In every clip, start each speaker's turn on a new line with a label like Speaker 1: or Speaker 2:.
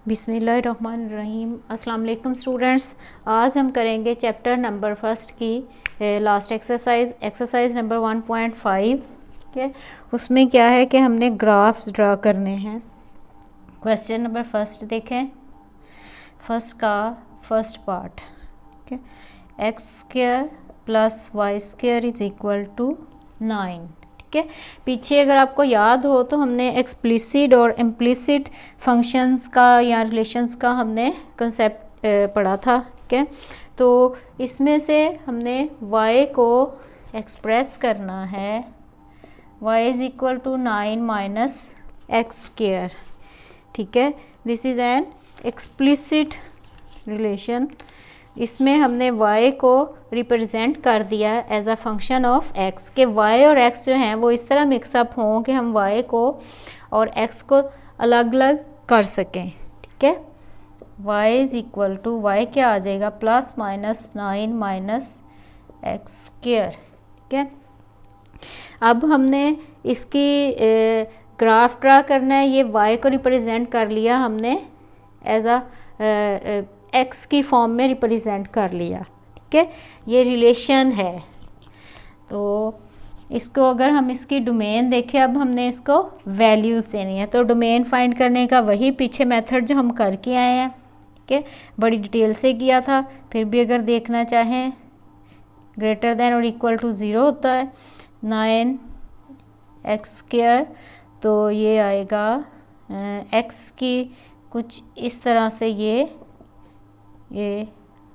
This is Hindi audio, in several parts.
Speaker 1: बिस्मिल्लाहिर्रहमानिर्रहीम। अस्सलाम वालेकुम स्टूडेंट्स। आज हम करेंगे चैप्टर नंबर फर्स्ट की लास्ट एक्सरसाइज नंबर 1.5। ठीक है, उसमें क्या है कि हमने ग्राफ्स ड्रा करने हैं। क्वेश्चन नंबर फर्स्ट देखें, फर्स्ट का फर्स्ट पार्ट। ठीक है, X square plus Y square is equal to 9। ठीक है, पीछे अगर आपको याद हो तो हमने एक्सप्लिसिट और इम्प्लिसिट फंक्शंस का या रिलेशंस का हमने कंसेप्ट पढ़ा था। ठीक है, तो इसमें से हमने y को एक्सप्रेस करना है, y is equal to 9 minus X square. ठीक है, this is an explicit relation. इसमें हमने y को रिप्रेजेंट कर दिया as a function of x के y और x जो हैं वो इस तरह मिक्सअप हों कि हम y को और x को अलग अलग कर सकें। ठीक है, y is equal to y क्या आ जाएगा, plus minus 9 minus X square. ठीक है, अब हमने इसकी ग्राफ ड्रा करना है। ये y को रिप्रेजेंट कर लिया हमने एज अ x की फॉर्म में रिप्रेजेंट कर लिया। ठीक है, ये रिलेशन है। तो इसको अगर हम इसकी डोमेन देखें, अब हमने इसको वैल्यूज़ देनी है। तो डोमेन फाइंड करने का वही पीछे मेथड जो हम करके आए हैं। ठीक है, बड़ी डिटेल से किया था, फिर भी अगर देखना चाहें ग्रेटर देन और इक्वल टू 0 होता है 9 एक्स स्क्वायर, तो ये आएगा x की कुछ इस तरह से ये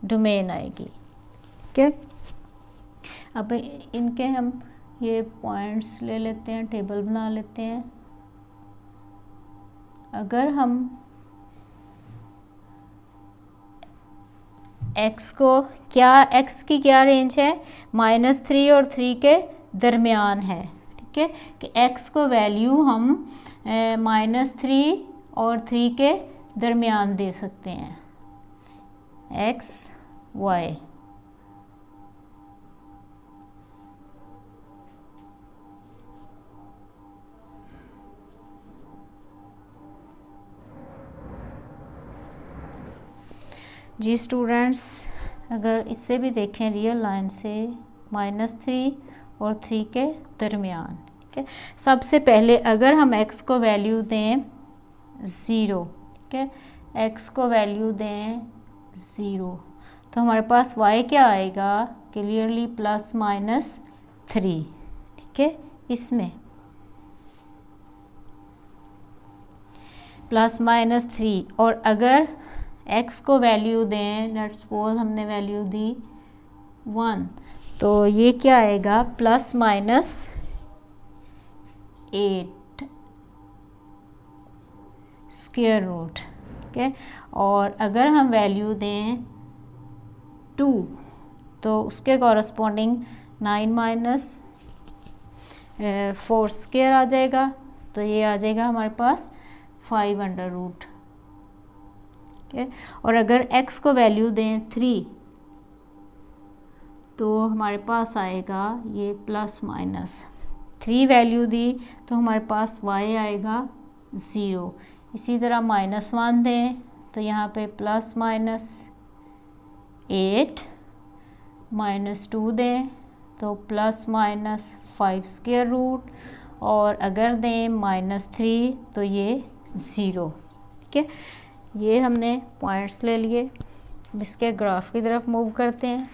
Speaker 1: डोमेन आएगी। ठीक है, अब इनके हम ये पॉइंट्स ले लेते हैं, टेबल बना लेते हैं। अगर हम x को x की क्या रेंज है, -3 और 3 के दरमियान है। ठीक है, कि x को वैल्यू हम -3 और 3 के दरमियान दे सकते हैं, x y। जी स्टूडेंट्स, अगर इससे भी देखें रियल लाइन से -3 और 3 के दरमियान। ठीक है, सबसे पहले अगर हम x को वैल्यू दें 0, ठीक है, x को वैल्यू दें 0, तो हमारे पास y क्या आएगा, क्लियरली प्लस माइनस 3। ठीक है, इसमें प्लस माइनस 3, और अगर x को वैल्यू दें, लेट्स सपोज हमने वैल्यू दी 1, तो ये क्या आएगा, प्लस माइनस 8 स्क्वायर रूट। ठीक है, और अगर हम वैल्यू दें 2, तो उसके कॉरस्पॉन्डिंग 9 माइनस 4 स्क्वायर आ जाएगा, तो ये आ जाएगा हमारे पास 5 अंडर रूट। ठीक है, और अगर x को वैल्यू दें 3, तो हमारे पास आएगा ये प्लस माइनस 3 वैल्यू दी, तो हमारे पास y आएगा 0। इसी तरह -1 दें, तो यहाँ पे प्लस माइनस 8, -2 दें तो प्लस माइनस 5 स्क्वायर रूट, और अगर दें -3 तो ये 0। ठीक है, ये हमने पॉइंट्स ले लिए। अब इसके ग्राफ की तरफ मूव करते हैं।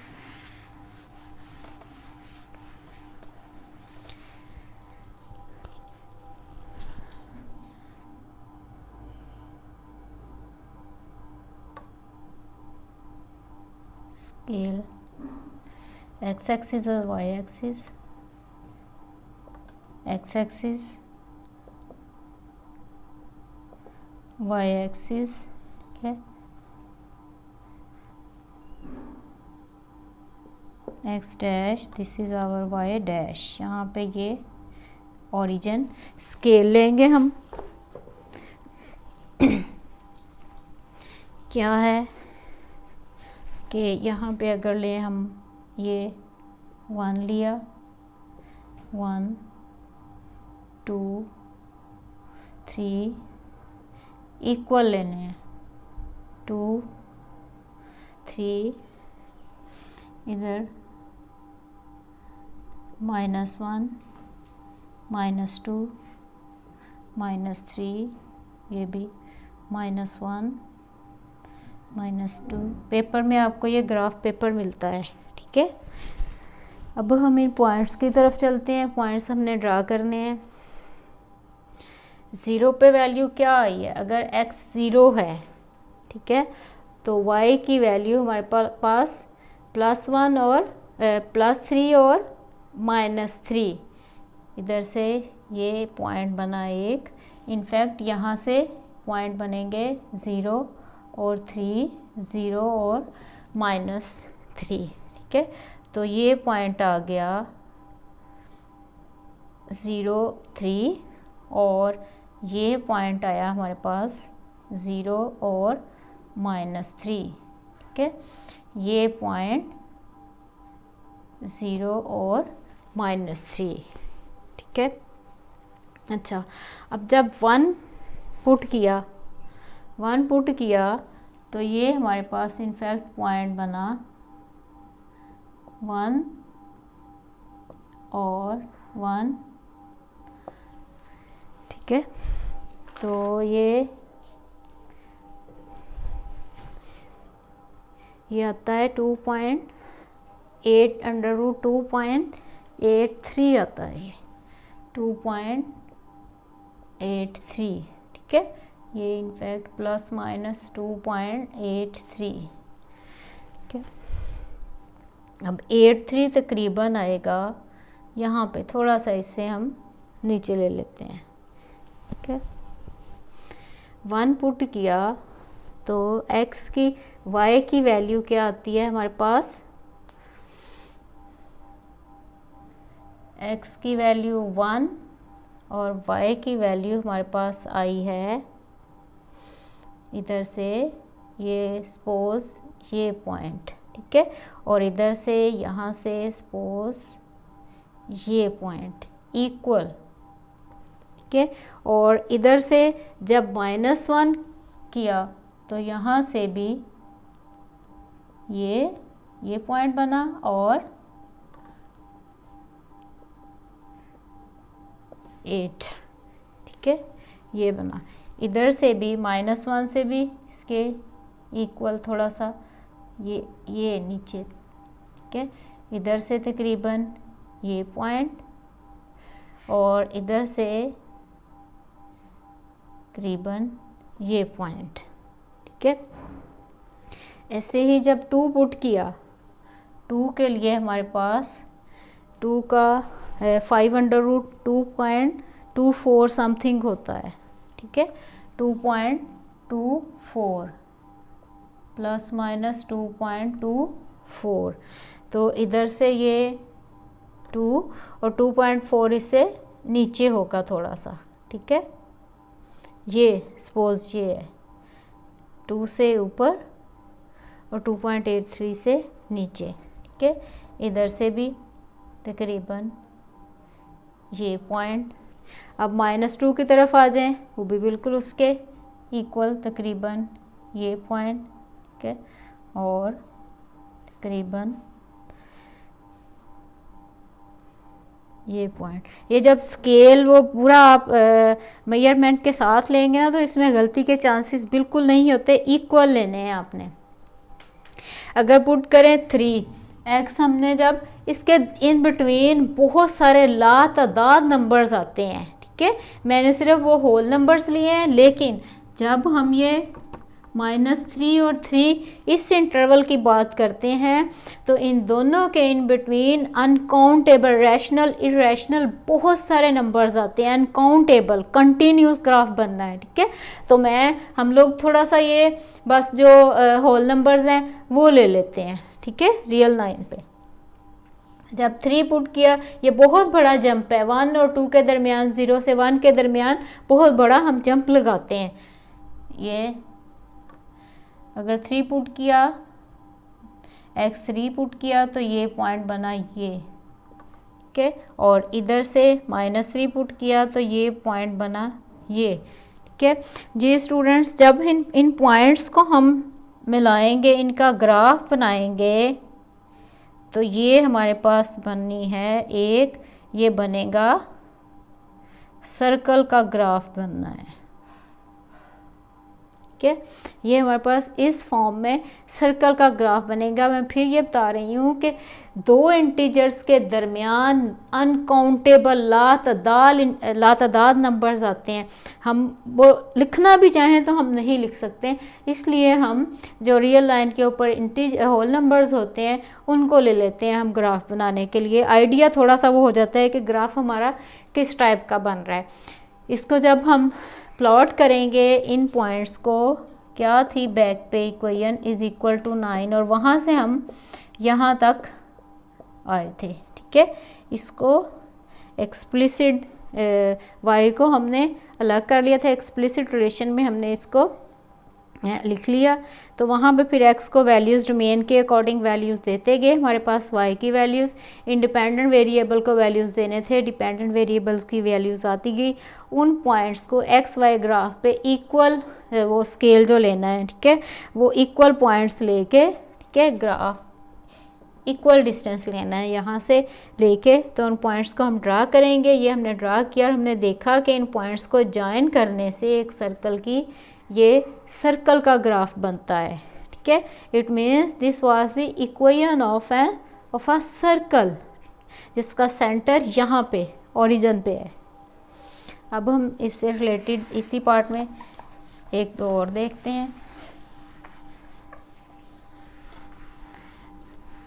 Speaker 1: स्केल x एक्सिस और y axis, x axis y axis. ठीक है, x dash, this is our y dash. यहाँ पे ये ओरिजिन स्केल लेंगे हम। क्या है कि यहाँ पे अगर ले हम ये 1 लिया, 1 2 3 इक्वल लेने हैं, 2 3, इधर -1 -2 -3, ये भी -1 -2। पेपर में आपको ये ग्राफ पेपर मिलता है, ठीक है। अब हम इन पॉइंट्स की तरफ चलते हैं। पॉइंट्स हमने ड्रा करने हैं। 0 पे वैल्यू क्या आई है? अगर x 0 है, ठीक है, तो y की वैल्यू हमारे पास +1 और +3 और -3। इधर से ये पॉइंट बना एक। इनफैक्ट यहाँ से पॉइंट बनेंगे 0 और 3, 0 और -3, ठीक है। तो ये पॉइंट आ गया 0 3 और ये पॉइंट आया हमारे पास 0 और -3, ठीक है। ये पॉइंट 0 और -3, ठीक है। अच्छा, अब जब 1 पुट किया तो ये हमारे पास इनफैक्ट पॉइंट बना 1 और 1, ठीक है। तो ये आता है 2.8 √ 2.83 आता है, ये 2.83, ठीक है। ये इनफैक्ट ±2.83, ठीक है। अब 83 तकरीबन आएगा यहाँ पे, थोड़ा सा इससे हम नीचे ले लेते हैं, ठीक है। 1 पुट किया तो y की वैल्यू क्या आती है हमारे पास? x की वैल्यू 1 और y की वैल्यू हमारे पास आई है इधर से, ये सपोज ये पॉइंट, ठीक है, और इधर से यहाँ से सपोज ये पॉइंट इक्वल, ठीक है। और इधर से जब -1 किया तो यहाँ से भी ये पॉइंट बना और 8, ठीक है, ये बना। इधर से भी -1 से भी इसके इक्वल थोड़ा सा ये नीचे, ठीक है। इधर से तकरीबन ये पॉइंट और इधर से तकरीबन ये पॉइंट, ठीक है। ऐसे ही जब 2 पुट किया, 2 के लिए हमारे पास 2 का 5√2.24 समथिंग होता है, ठीक है। 2.24 ±2.24, तो इधर से ये 2 और 2.4 इससे नीचे होगा थोड़ा सा, ठीक है। ये सपोज ये है 2 से ऊपर और 2.83 से नीचे, ठीक है। इधर से भी तकरीबन ये पॉइंट। अब -2 की तरफ आ जाएं, वो भी बिल्कुल उसके इक्वल तकरीबन ये पॉइंट, ठीक है, और तकरीबन ये पॉइंट। ये जब स्केल वो पूरा आप मेजरमेंट के साथ लेंगे ना, तो इसमें गलती के चांसेस बिल्कुल नहीं होते, इक्वल लेने हैं आपने। अगर पुट करें 3x, हमने जब इसके इन बिटवीन बहुत सारे लातादाद नंबर्स आते हैं, ठीक है, मैंने सिर्फ वो होल नंबर्स लिए हैं, लेकिन जब हम ये -3 और 3 इस इंटरवल की बात करते हैं तो इन दोनों के in between uncountable, rational, irrational बहुत सारे नंबर्स आते हैं। अनकाउंटेबल कंटिन्यूस ग्राफ बनना है, ठीक है। तो हम लोग थोड़ा सा ये बस जो होल नंबर्स हैं वो ले लेते हैं, ठीक है, रियल लाइन पे। जब 3 पुट किया, ये बहुत बड़ा जंप है, 1 और 2 के दरमियान, 0 से 1 के दरमियान बहुत बड़ा हम जंप लगाते हैं। ये अगर 3 पुट किया, x3 पुट किया तो ये पॉइंट बना ये, ठीक है, और इधर से -3 पुट किया तो ये पॉइंट बना ये, ठीक है। जी स्टूडेंट्स, जब इन पॉइंट्स को हम मिलाएंगे, इनका ग्राफ बनाएंगे, तो ये हमारे पास बननी है एक, ये बनेगा सर्कल का ग्राफ बनना है। ठीक है, ये हमारे पास इस फॉर्म में सर्कल का ग्राफ बनेगा। मैं फिर ये बता रही हूँ कि दो इंटीजर्स के दरमियान अनकाउंटेबल लातादाद नंबर्स आते हैं, हम वो लिखना भी चाहें तो हम नहीं लिख सकते, इसलिए हम जो रियल लाइन के ऊपर होल नंबर्स होते हैं उनको ले लेते हैं हम ग्राफ बनाने के लिए। आइडिया थोड़ा सा वो हो जाता है कि ग्राफ हमारा किस टाइप का बन रहा है। इसको जब हम प्लॉट करेंगे इन पॉइंट्स को, क्या थी बैक पे इक्वेशन इज इक्वल टू 9, और वहाँ से हम यहाँ तक आए थे। ठीक है, इसको एक्सप्लिसिट वाई को हमने अलग कर लिया था, एक्सप्लिसिट रिलेशन में हमने इसको लिख लिया। तो वहाँ पे फिर x को वैल्यूज़ डोमेन के अकॉर्डिंग वैल्यूज़ देते गए, हमारे पास y की वैल्यूज़, इंडिपेंडेंट वेरिएबल को वैल्यूज़ देने थे, डिपेंडेंट वेरिएबल्स की वैल्यूज़ आती गई। उन पॉइंट्स को x y ग्राफ पे इक्वल वो स्केल जो लेना है, ठीक है, वो इक्वल पॉइंट्स लेके, ठीक है, ग्राफ इक्वल डिस्टेंस लेना है यहाँ से लेके, तो उन पॉइंट्स को हम ड्रा करेंगे। ये हमने ड्रा किया और हमने देखा कि इन पॉइंट्स को जॉइन करने से एक सर्कल की ये सर्कल का ग्राफ बनता है। ठीक है, it means this was the equation of a circle जिसका सेंटर यहाँ पे ओरिजिन पे है। अब हम इससे रिलेटेड इसी पार्ट में एक दो और देखते हैं।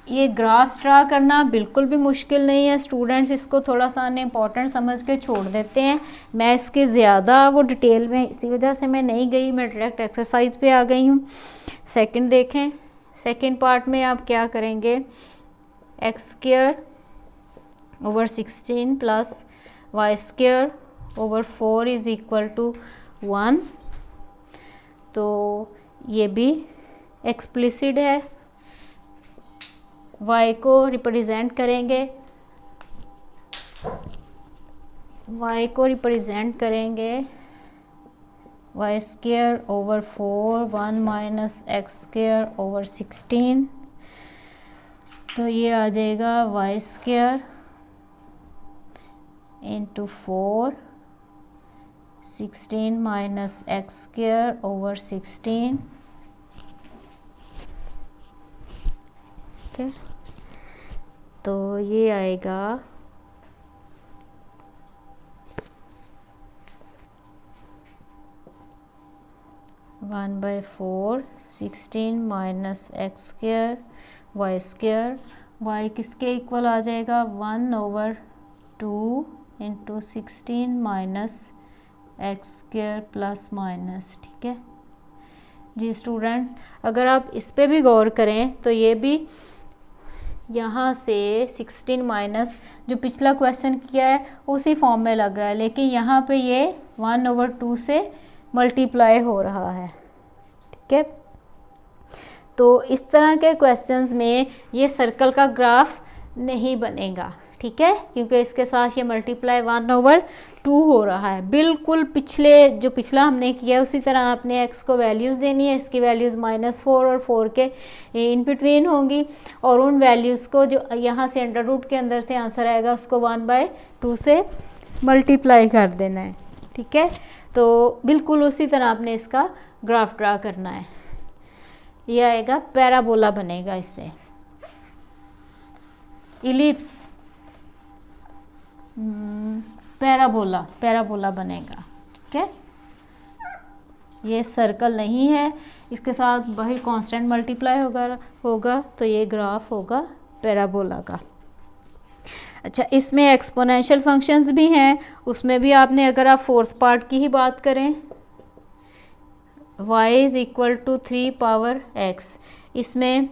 Speaker 1: ये ग्राफ्स ड्रा करना बिल्कुल भी मुश्किल नहीं है स्टूडेंट्स, इसको थोड़ा सा इम्पोर्टेंट समझ के छोड़ देते हैं। मैं इसके ज़्यादा वो डिटेल में इसी वजह से मैं नहीं गई, मैं डायरेक्ट एक्सरसाइज पे आ गई हूँ। सेकंड देखें, सेकंड पार्ट में आप क्या करेंगे, x² over 16 plus y² over 4 is equal to 1। तो ये भी एक्सप्लिसिट है। y को रिप्रेजेंट करेंगे, y को रिप्रेजेंट करेंगे y² over 4 1 minus x² over 16। तो ये आ जाएगा y² into 4 16 minus x² over 16। ठीक है, तो ये आएगा 1/4 16 माइनस x² y², y किसके इक्वल आ जाएगा 1/2 into 16 minus x² plus minus. ठीक है जी स्टूडेंट्स, अगर आप इस पे भी गौर करें तो ये भी यहाँ से 16 माइनस जो पिछला क्वेश्चन किया है उसी फॉर्म में लग रहा है, लेकिन यहाँ पे ये 1/2 से मल्टीप्लाई हो रहा है। ठीक है, तो इस तरह के क्वेश्चंस में ये सर्कल का ग्राफ नहीं बनेगा। ठीक है, क्योंकि इसके साथ ये मल्टीप्लाई 1/2 हो रहा है। बिल्कुल पिछला हमने किया उसी तरह आपने x को वैल्यूज़ देनी है, इसकी वैल्यूज़ -4 और 4 के इन बिटवीन होंगी, और उन वैल्यूज़ को जो यहाँ से अंडर रूट के अंदर से आंसर आएगा उसको 1/2 से मल्टीप्लाई कर देना है। ठीक है, तो बिल्कुल उसी तरह आपने इसका ग्राफ ड्रा करना है। ये आएगा पैराबोला बनेगा, इससे इलिप्स पैराबोला बनेगा। ठीक है, ये सर्कल नहीं है, इसके साथ बाहर कांस्टेंट मल्टीप्लाई होगा तो ये ग्राफ होगा पैराबोला का। अच्छा, इसमें एक्सपोनेंशियल फंक्शंस भी हैं, उसमें भी आपने अगर आप फोर्थ पार्ट की ही बात करें y is equal to 3 power x, इसमें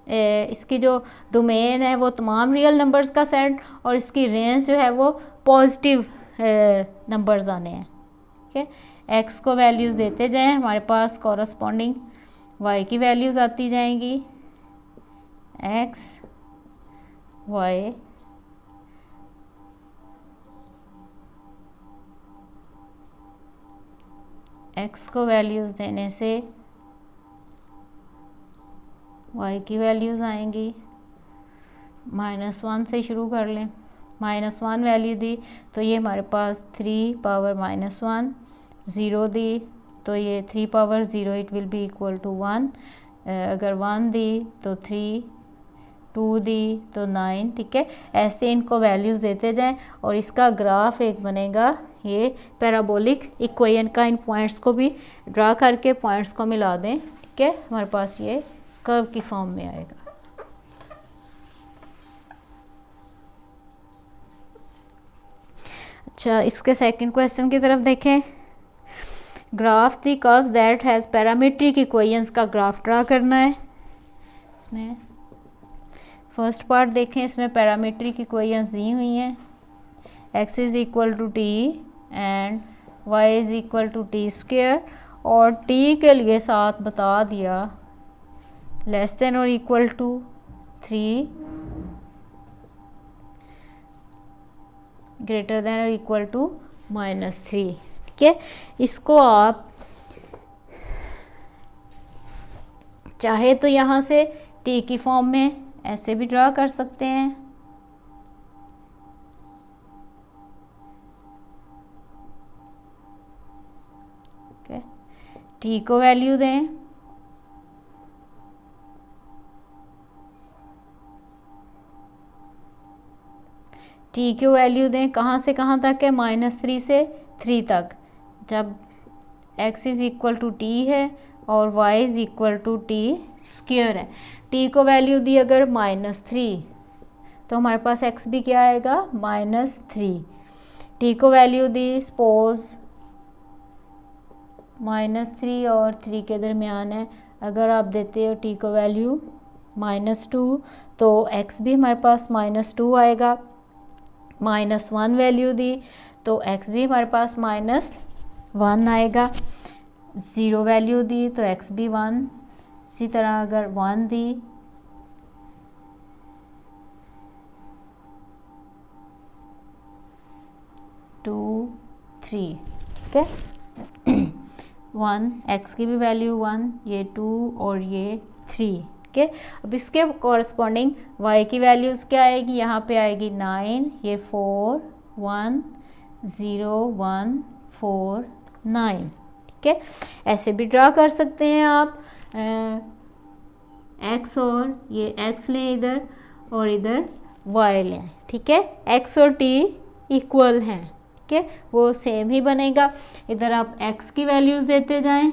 Speaker 1: इसकी जो डोमेन है वो तमाम रियल नंबर्स का सेट और इसकी रेंज जो है वो पॉजिटिव नंबर्स आने हैं। ठीक है, x को वैल्यूज़ देते जाएं, हमारे पास कॉरस्पॉन्डिंग y की वैल्यूज़ आती जाएंगी, x y x को वैल्यूज़ देने से y की वैल्यूज़ आएंगी, -1 से शुरू कर लें, -1 वैल्यू दी तो ये हमारे पास 3 पावर -1, 0 दी तो ये 3 power 0, it will be equal to 1, अगर 1 दी तो 3, 2 दी तो 9, ठीक है। ऐसे इनको वैल्यूज़ देते जाएं और इसका ग्राफ एक बनेगा ये पैराबोलिक इक्वेशन का। इन पॉइंट्स को भी ड्रा करके पॉइंट्स को मिला दें, ठीक है, हमारे पास ये कर्व की फॉर्म में आएगा। अच्छा, इसके सेकंड क्वेश्चन की तरफ देखें। Graph the curves that has parametric equations का ग्राफ ड्रा करना है। इसमें फर्स्ट पार्ट देखें, इसमें पैरामीट्रिक इक्वेशंस दी हुई हैं, x is equal to t and y is equal to t square, और t के लिए साथ बता दिया लेस देन और इक्वल टू 3, ग्रेटर देन और इक्वल टू -3, ठीक है। इसको आप चाहे तो यहाँ से t की फॉर्म में ऐसे भी ड्रा कर सकते हैं, okay। t को वैल्यू दें, t की वैल्यू दें कहाँ से कहाँ तक है, -3 से 3 तक, जब x is equal to t है और y is equal to t square है। t को वैल्यू दी अगर -3 तो हमारे पास x भी क्या आएगा, -3। t को वैल्यू दी सपोज -3 और 3 के दरमियान है, अगर आप देते हो t को वैल्यू -2 तो x भी हमारे पास -2 आएगा। -1 वैल्यू दी तो x भी हमारे पास -1 आएगा। 0 वैल्यू दी तो x भी 1, इसी तरह अगर 1 दी टू 3, ठीक है। 1, x की भी वैल्यू 1, ये 2 और ये 3, ठीक है। अब इसके कॉरस्पॉन्डिंग y की वैल्यूज़ क्या आएगी, यहाँ पे आएगी 9, ये 4, 1, 0, 1, 4, 9, ठीक है। ऐसे भी ड्रा कर सकते हैं आप, x और ये x लें इधर और इधर y लें, ठीक है। x और t इक्वल हैं, ठीक है, वो सेम ही बनेगा। इधर आप x की वैल्यूज़ देते जाएं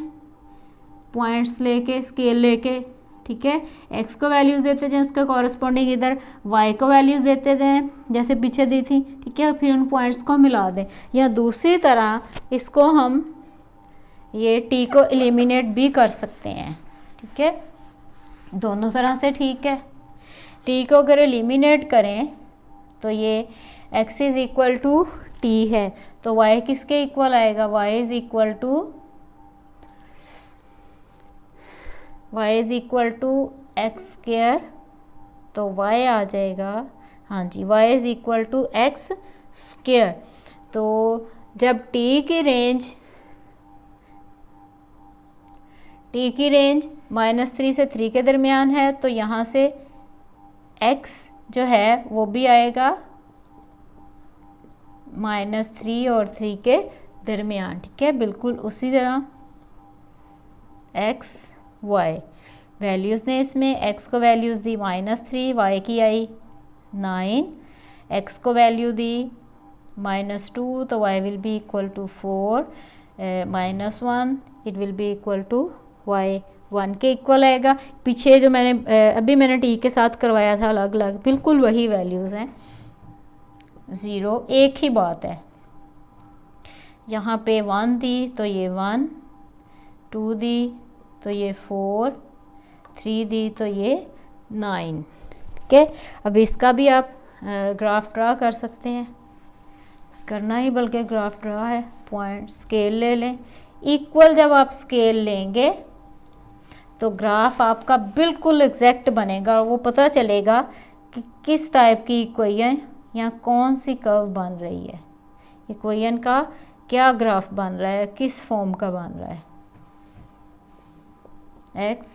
Speaker 1: पॉइंट्स लेके, स्केल लेके, ठीक है। x को वैल्यूज़ देते जाएं, उसके कॉरस्पॉन्डिंग इधर y को वैल्यूज़ देते जाएं जैसे पीछे दी थी, ठीक है। फिर उन पॉइंट्स को मिला दें, या दूसरी तरह इसको हम ये t को एलिमिनेट भी कर सकते हैं, ठीक है, दोनों तरह से, ठीक है। t को अगर एलिमिनेट करें तो ये x is equal to t है तो y किसके इक्वल आएगा, y is equal to x square, तो y आ जाएगा, हाँ जी, y is equal to x square. तो जब t की रेंज -3 से 3 के दरमियान है तो यहाँ से x जो है वो भी आएगा -3 और 3 के दरमियान, ठीक है। बिल्कुल उसी तरह x y वैल्यूज़ ने इसमें x को वैल्यूज़ दी -3, y की आई 9, x को वैल्यू दी -2 तो y will be equal to 4, -1 it will be equal to y 1 के इक्वल आएगा। पीछे जो अभी मैंने t के साथ करवाया था अलग अलग, बिल्कुल वही वैल्यूज़ हैं, 0 एक ही बात है। यहाँ पे 1 दी तो ये 1, 2 दी तो ये 4, 3 दी तो ये 9, ठीक है। अब इसका भी आप ग्राफ ड्रा कर सकते हैं, करना ही बल्कि ग्राफ ड्रा है। पॉइंट स्केल ले लें, इक्वल जब आप स्केल लेंगे तो ग्राफ आपका बिल्कुल एग्जैक्ट बनेगा और वो पता चलेगा कि किस टाइप की इक्वेशन या कौन सी कर्व बन रही है, इक्वेशन का क्या ग्राफ बन रहा है, किस फॉर्म का बन रहा है, x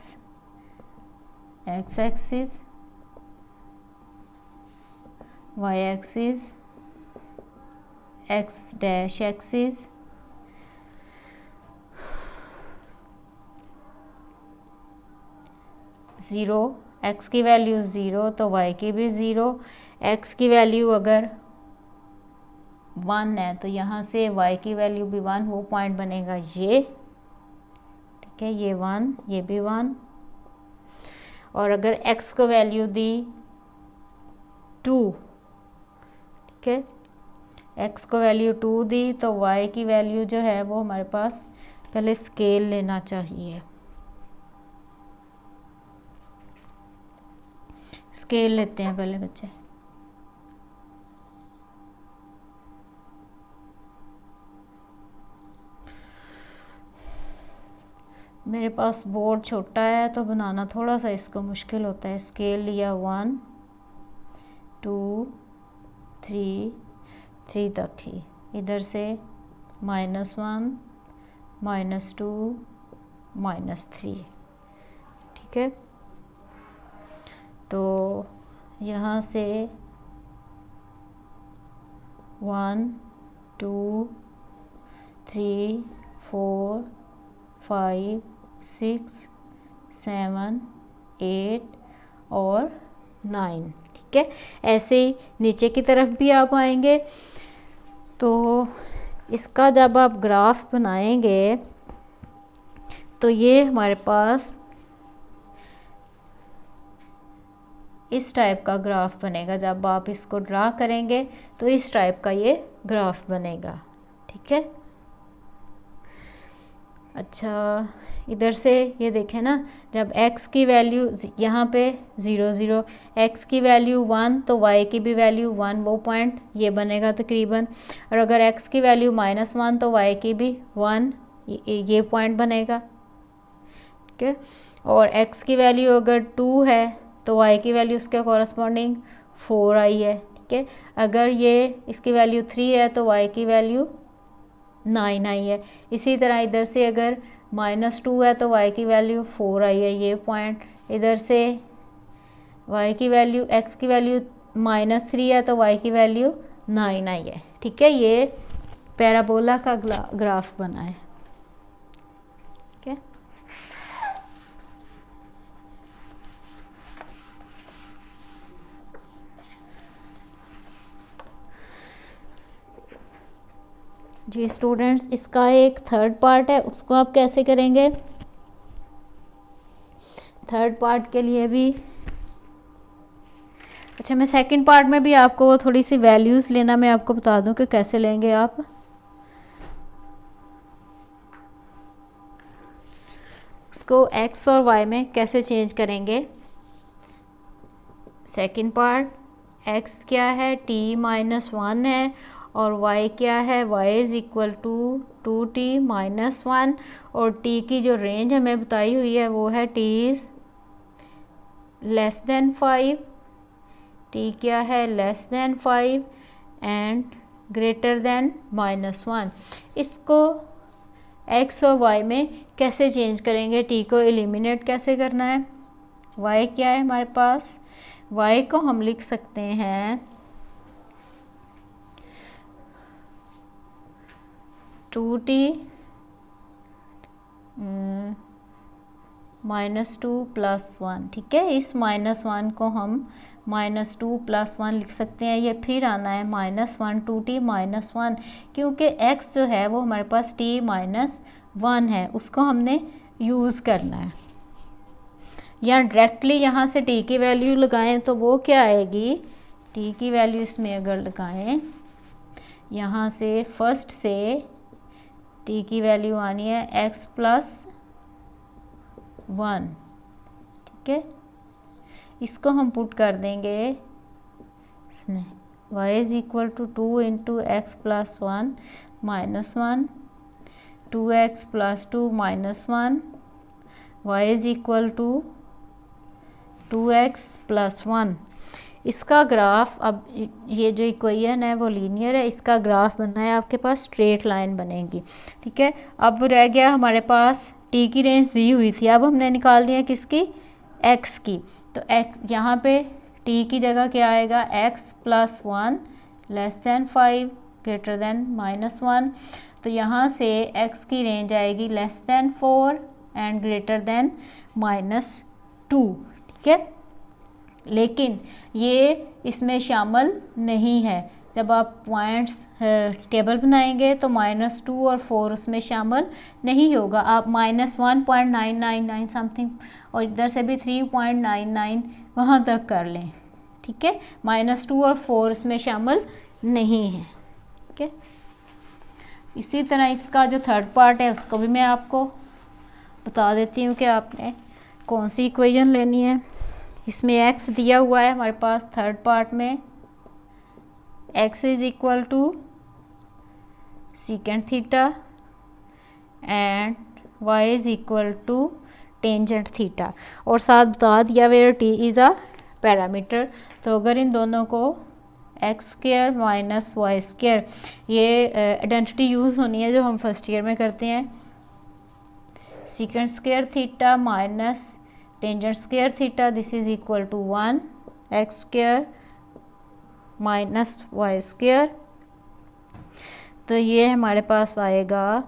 Speaker 1: x axis, y axis, x dash axis, zero, x की वैल्यू ज़ीरो तो वाई की भी ज़ीरो, एक्स की वैल्यू अगर 1 है तो यहाँ से y की वैल्यू भी 1, वो पॉइंट बनेगा ये, ठीक है, ये 1, ये भी 1। और अगर x को वैल्यू दी 2, ठीक है, x को वैल्यू 2 दी तो y की वैल्यू जो है वो हमारे पास पहले स्केल लेना चाहिए, स्केल लेते हैं पहले बच्चे। मेरे पास बोर्ड छोटा है तो बनाना थोड़ा सा इसको मुश्किल होता है। स्केल लिया 1 2 3 3 तक ही, इधर से -1 -2 -3, ठीक है। तो यहाँ से 1 2 3 4 5 6 7 8 और 9, ठीक है। ऐसे ही नीचे की तरफ भी आप आएंगे तो इसका जब आप ग्राफ बनाएंगे तो ये हमारे पास इस टाइप का ग्राफ बनेगा। जब आप इसको ड्रा करेंगे तो इस टाइप का ये ग्राफ बनेगा, ठीक है। अच्छा, इधर से ये देखें ना, जब x की वैल्यू यहाँ पे 0 0, x की वैल्यू 1 तो y की भी वैल्यू 1, वो पॉइंट ये बनेगा तकरीबन। और अगर x की वैल्यू -1 तो y की भी 1, ये पॉइंट बनेगा, ठीक है। और x की वैल्यू अगर 2 है तो y की वैल्यू उसके कॉरस्पॉन्डिंग 4 आई है, ठीक है। अगर ये इसकी वैल्यू 3 है तो y की वैल्यू 9 आई है। इसी तरह इधर से अगर -2 है तो y की वैल्यू 4 आई है, ये पॉइंट। इधर से y की वैल्यू, x की वैल्यू -3 है तो y की वैल्यू 9 आई है, ठीक है। ये पैराबोला का ग्राफ बना है, ठीक है। जी स्टूडेंट्स, इसका एक थर्ड पार्ट है, उसको आप कैसे करेंगे? थर्ड पार्ट के लिए भी अच्छा, मैं सेकंड पार्ट में भी आपको वो थोड़ी सी वैल्यूज़ लेना मैं आपको बता दूं कि कैसे लेंगे आप। उसको x और y में कैसे चेंज करेंगे। सेकंड पार्ट, x क्या है, t -1 है, और y क्या है, y is equal to 2t -1, और t की जो रेंज हमें बताई हुई है वो है t is less than 5, t क्या है, less than 5 and greater than -1। इसको x और y में कैसे चेंज करेंगे, t को एलिमिनेट कैसे करना है। y क्या है हमारे पास, y को हम लिख सकते हैं 2t -2 + 1, ठीक है। इस -1 को हम -2 + 1 लिख सकते हैं। ये फिर आना है -1 2t -1, क्योंकि x जो है वो हमारे पास t -1 है, उसको हमने यूज़ करना है। या डायरेक्टली यहाँ से t की वैल्यू लगाएं तो वो क्या आएगी, t की वैल्यू इसमें अगर लगाएं, यहाँ से फर्स्ट से t की वैल्यू आनी है x + 1, ठीक है। इसको हम पुट कर देंगे इसमें, y is equal to 2 × x + 1 -1, 2x + 2 -1, y is equal to 2x + 1। इसका ग्राफ, अब ये जो इक्वेशन है वो लीनियर है, इसका ग्राफ बनना है आपके पास स्ट्रेट लाइन बनेगी, ठीक है। अब रह गया हमारे पास t की रेंज दी हुई थी, अब हमने निकालनी है किसकी, एक्स की, तो एक्स यहाँ पे टी की जगह क्या आएगा, x plus 1 less than 5 greater than -1। तो यहाँ से एक्स की रेंज आएगी less than 4 and greater than -2, ठीक है। लेकिन ये इसमें शामिल नहीं है। जब आप पॉइंट्स टेबल बनाएंगे तो -2 और 4 उसमें शामिल नहीं होगा। आप -1.999 समथिंग और इधर से भी 3.99 वहाँ तक कर लें, ठीक है। -2 और 4 इसमें शामिल नहीं है, ठीक है। इसी तरह इसका जो थर्ड पार्ट है उसको भी मैं आपको बता देती हूँ कि आपने कौन सी इक्वेशन लेनी है। इसमें x दिया हुआ है हमारे पास थर्ड पार्ट में, x is equal to secant theta and y is equal to tangent theta, और साथ बता दिया where t is a parameter. तो अगर इन दोनों को x square minus y square, ये आइडेंटिटी यूज़ होनी है जो हम फर्स्ट ईयर में करते हैं, secant square theta minus tangent square theta, this is equal to 1 x square minus y square. तो ये हमारे पास आएगा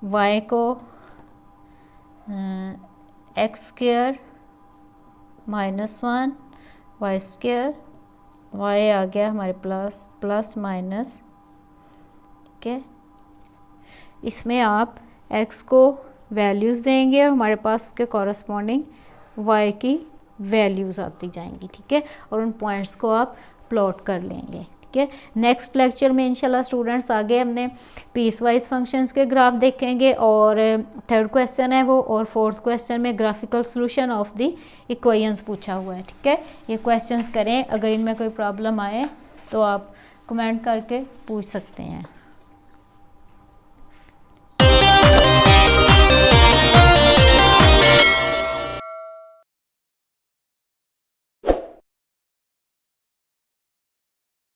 Speaker 1: y को x square -1 y square, y आ गया हमारे प्लस माइनस, ठीक है। इसमें आप x को वैल्यूज़ देंगे और हमारे पास उसके कॉरस्पॉन्डिंग y की वैल्यूज़ आती जाएंगी, ठीक है। और उन पॉइंट्स को आप प्लॉट कर लेंगे, ठीक है। नेक्स्ट लेक्चर में इंशाल्लाह स्टूडेंट्स आगे हमने पीस वाइज फंक्शंस के ग्राफ देखेंगे, और थर्ड क्वेश्चन है वो, और फोर्थ क्वेश्चन में graphical solution of the equations पूछा हुआ है, ठीक है। ये क्वेश्चंस करें, अगर इनमें कोई प्रॉब्लम आए तो आप कमेंट करके पूछ सकते हैं।